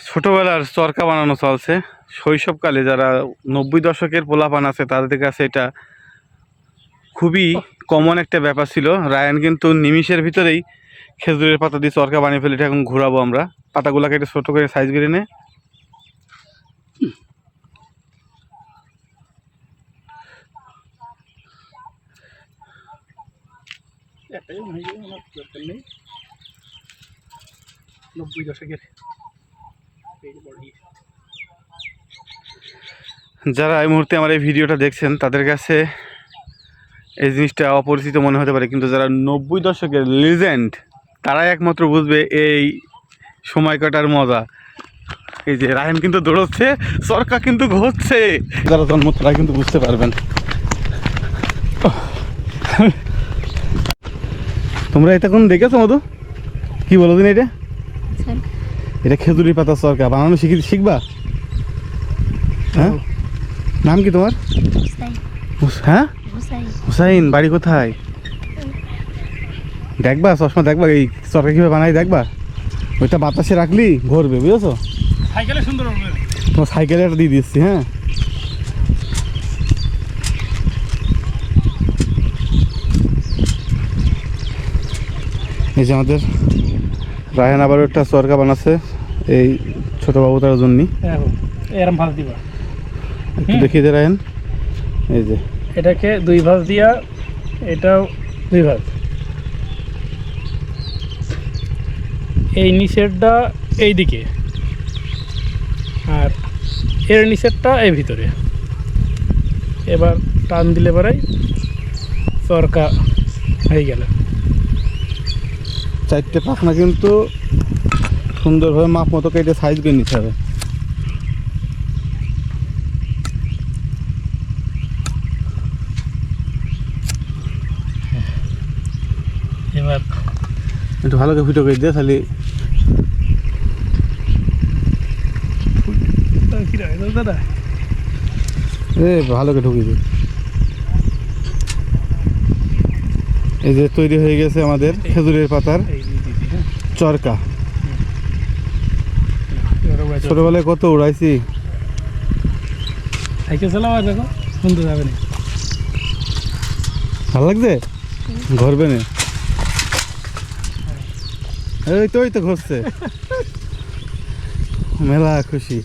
ছোটবেলার চরকা বানানো চলছে। শৈশবকালে যারা 90 দশকের পোলাপান আছে তাদের কাছে এটা খুবই কমন একটা ব্যাপার ছিল। রায়ান কিন্তু নিমিষের ভিতরেই খেজুরের পাতা দিয়ে চরকা বানিয়ে ফেলে। এটা এখন ঘুরাবো আমরা। পাতাগুলা কেটে ছোট করে সাইজ করে নে। যারা এই মুহূর্তে আমার এই ভিডিওটা দেখছেন তাদের কাছে এই জিনিসটা অপরিচিত মনে হতে পারে, কিন্তু যারা 90 দশকের লিজেন্ড তারাই একমাত্র বুঝবে এই সময় কাটার মজা। এই যে রায়ন কিন্তু দৌড়চ্ছে, চরকা কিন্তু ঘুরছে। যারা জন্ম তারা কিন্তু বুঝতে পারবেন। তোমরা এটা কোন দেখেছো মধু? কি বলো দিন এটা? এটা খেজুরি পাতা চরকা বানানো শিখবা? হ্যাঁ, নাম কি তোমার? হ্যাঁ, হুসাইন। বাড়ি কোথায়? দেখবা চশমা, দেখবা এই চরকা কিভাবে বানাই দেখবা। ওইটা বাতাসে রাখলি ঘুরবে, বুঝেছো? সাইকেলে সুন্দর হবে। তোমার সাইকেলে একটা দিয়ে দিচ্ছি। হ্যাঁ, এই যে আমাদের রায়হান আবার একটা চরকা বানাচ্ছে এই ছোট বাবুটার জন্য। এরম ভাজ দিবা, একটু দেখিয়ে দে রায়হান। এই যে এটাকে 2 ভাজ দিয়া, এটাও 2 ভাজ। এই নিচেরটা এই দিকে আর এর নিচেরটা এই ভিতরে। এবার টান দিলে পরেই চরকা হয়ে গেল। 4টে পাখনা কিন্তু সুন্দরভাবে মাপ মতো কেটে সাইজ করে নিতে হবে। এবার একটু ভালো করে ফুটো করে দিয়ে তাহলে দাদা ভালো করে ঢুকিয়ে দিই। এই যে তৈরি হয়ে গেছে আমাদের খেজুরের পাতার চরকা। ছোটবেলায় কত উড়াইছি। সাইকেল চালাও, দেখো শুনতে যাবে না। ভালো লাগছে? ঘুরবে না? এই তো ঘুরছে, মেলা খুশি।